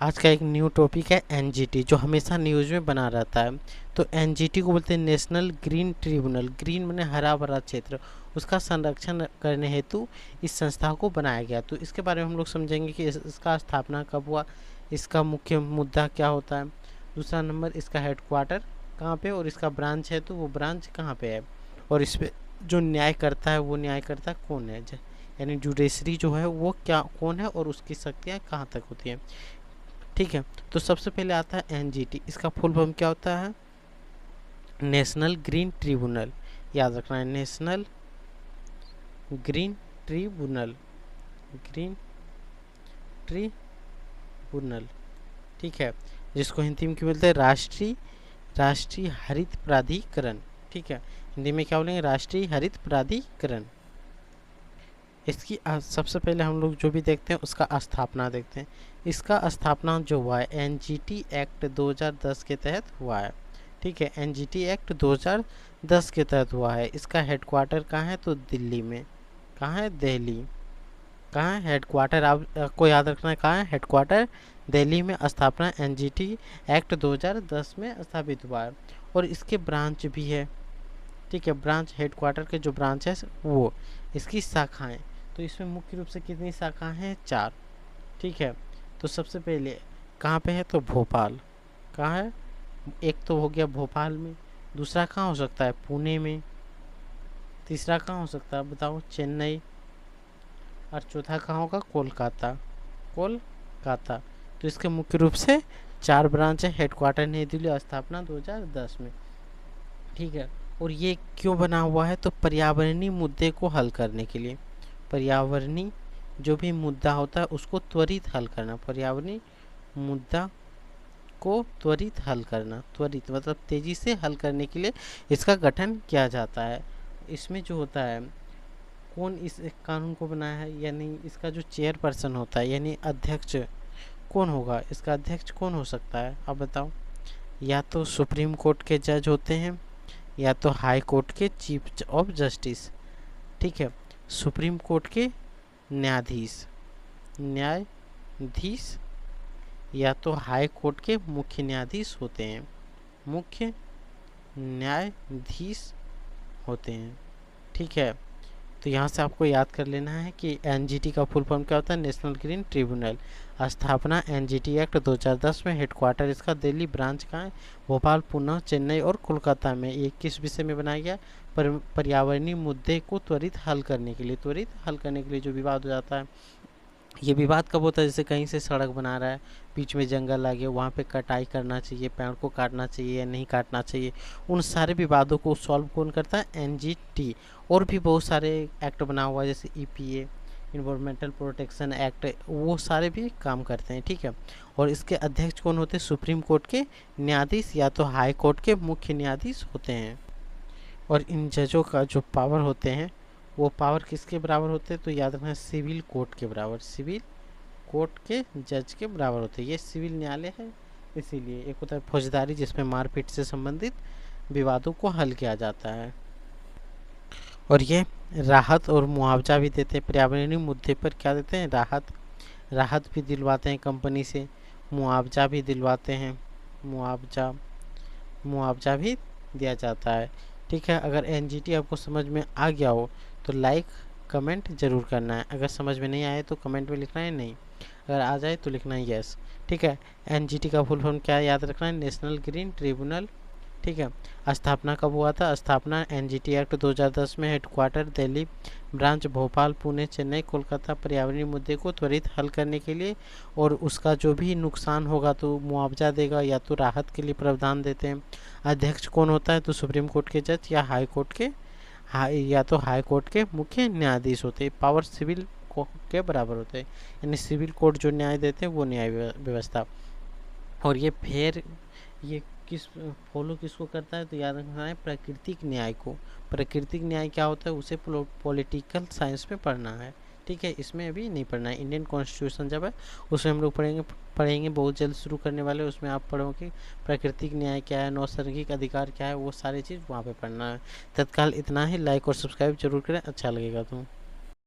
आज का एक न्यू टॉपिक है एनजीटी, जो हमेशा न्यूज़ में बना रहता है। तो एनजीटी को बोलते हैं नेशनल ग्रीन ट्रिब्यूनल। ग्रीन माने हरा भरा क्षेत्र, उसका संरक्षण करने हेतु इस संस्था को बनाया गया। तो इसके बारे में हम लोग समझेंगे कि इसका स्थापना कब हुआ, इसका मुख्य मुद्दा क्या होता है। दूसरा नंबर, इसका हेडक्वार्टर कहाँ पे और इसका ब्रांच है तो वो ब्रांच कहाँ पे है, और इस पे जो न्याय करता है वो न्यायकर्ता कौन है, यानी जुडिशरी जो है वो क्या कौन है और उसकी शक्तियाँ कहाँ तक होती हैं। ठीक है, तो सबसे पहले आता है एनजीटी। इसका फुल फॉर्म क्या होता है? National green tribunal. याद रखना है, national green tribunal, green tribunal. ठीक है, जिसको हिंदी में क्या बोलते हैं? राष्ट्रीय हरित प्राधिकरण। ठीक है, हिंदी में क्या बोलेंगे? राष्ट्रीय हरित प्राधिकरण। इसकी सबसे पहले हम लोग जो भी देखते हैं उसका स्थापना देखते हैं। इसका स्थापना जो हुआ है एनजीटी एक्ट 2010 के तहत हुआ है। ठीक है, एनजीटी एक्ट 2010 के तहत हुआ है। इसका हेडक्वार्टर कहाँ है? तो दिल्ली में। कहाँ है? दिल्ली। कहाँ है हेडक्वार्टर? आपको याद रखना है कहाँ है हेडक्वार्टर? दिल्ली में। स्थापना एनजीटी एक्ट 2010 में स्थापित हुआ है। और इसके ब्रांच भी है। ठीक है, ब्रांच, हेडक्वार्टर के जो ब्रांच है वो, इसकी शाखाएं, तो इसमें मुख्य रूप से कितनी शाखाएं हैं? 4। ठीक है, तो सबसे पहले कहाँ पे है? तो भोपाल। कहाँ है? एक तो हो गया भोपाल में, दूसरा कहाँ हो सकता है? पुणे में, तीसरा कहाँ हो सकता है बताओ? चेन्नई, और चौथा कहाँ होगा? कोलकाता। कोलकाता। तो इसके मुख्य रूप से 4 ब्रांच है। हेडक्वार्टर नई दिल्ली, स्थापना 2010 में। ठीक है, और ये क्यों बना हुआ है? तो पर्यावरणीय मुद्दे को हल करने के लिए। पर्यावरणीय जो भी मुद्दा होता है उसको त्वरित हल करना। पर्यावरणीय मुद्दा को त्वरित हल करना, त्वरित मतलब तेजी से हल करने के लिए इसका गठन किया जाता है। इसमें जो होता है, कौन इस कानून को बनाया है, यानी इसका जो चेयरपर्सन होता है यानी अध्यक्ष कौन होगा? इसका अध्यक्ष कौन हो सकता है आप बताओ? या तो सुप्रीम कोर्ट के जज होते हैं, या तो हाई कोर्ट के चीफ ऑफ जस्टिस। ठीक है, सुप्रीम कोर्ट के न्यायाधीश, या तो हाई कोर्ट के मुख्य न्यायाधीश होते हैं, मुख्य न्यायाधीश होते हैं। ठीक है, तो यहाँ से आपको याद कर लेना है कि एनजीटी का फुल फॉर्म क्या होता है? National green tribunal. स्थापना एनजीटी एक्ट 2010 में। हेडक्वार्टर इसका दिल्ली, ब्रांच कहाँ है? भोपाल, पुणे, चेन्नई और कोलकाता में। ये किस विषय में बनाया गया? पर्यावरणीय मुद्दे को त्वरित हल करने के लिए। त्वरित हल करने के लिए जो विवाद हो जाता है, ये विवाद कब होता है? जैसे कहीं से सड़क बना रहा है, बीच में जंगल आ गया, वहाँ पे कटाई करना चाहिए, पेड़ को काटना चाहिए या नहीं काटना चाहिए, उन सारे विवादों को सॉल्व कौन करता है? एनजीटी। और भी बहुत सारे एक्ट बना हुआ है, जैसे ईपीए, इन्वायरमेंटल प्रोटेक्शन एक्ट, वो सारे भी काम करते हैं। ठीक है, और इसके अध्यक्ष कौन होते हैं? सुप्रीम कोर्ट के न्यायाधीश या तो हाई कोर्ट के मुख्य न्यायाधीश होते हैं। और इन जजों का जो पावर होते हैं वो पावर किसके बराबर होते हैं? तो याद रखना, सिविल कोर्ट के बराबर। सिविल कोर्ट के जज के बराबर होते हैं। ये सिविल न्यायालय है, इसीलिए। एक होता है फौजदारी, जिसमें मारपीट से संबंधित विवादों को हल किया जाता है। और ये राहत और मुआवजा भी देते हैं। पर्यावरणीय मुद्दे पर क्या देते हैं? राहत भी दिलवाते हैं कंपनी से, मुआवजा भी दिलवाते हैं, मुआवजा भी दिया जाता है। ठीक है, अगर एनजीटी आपको समझ में आ गया हो तो लाइक कमेंट ज़रूर करना है। अगर समझ में नहीं आए तो कमेंट में लिखना है नहीं, अगर आ जाए तो लिखना है यस। ठीक है, एनजीटी का फुल फॉर्म क्या है? याद रखना है, नेशनल ग्रीन ट्रिब्यूनल। ठीक है, स्थापना कब हुआ था? स्थापना एनजीटी एक्ट 2010 में। Headquarter Delhi, branch Bhopal, Pune, Chennai, Kolkata. पर्यावरणीय मुद्दे को त्वरित हल करने के लिए, और उसका जो भी नुकसान होगा तो मुआवजा देगा या तो राहत के लिए प्रावधान देते हैं। अध्यक्ष कौन होता है? तो सुप्रीम कोर्ट के जज या हाई कोर्ट के हाई कोर्ट के मुख्य न्यायाधीश होते हैं। पावर सिविल के बराबर होते हैं, यानी सिविल कोर्ट जो न्याय देते हैं वो न्याय व्यवस्था। और ये किस फॉलो किसको करता है? तो याद रखना है, प्राकृतिक न्याय को। प्राकृतिक न्याय क्या होता है उसे पॉलिटिकल साइंस में पढ़ना है। ठीक है, इसमें अभी नहीं पढ़ना है। इंडियन कॉन्स्टिट्यूशन जब है उसमें हम लोग पढ़ेंगे बहुत जल्द शुरू करने वाले। उसमें आप पढ़ोगे प्राकृतिक न्याय क्या है, नैसर्गिक अधिकार क्या है, वो सारी चीज़ वहाँ पे पढ़ना है। तत्काल इतना ही। लाइक और सब्सक्राइब जरूर करें, अच्छा लगेगा तो।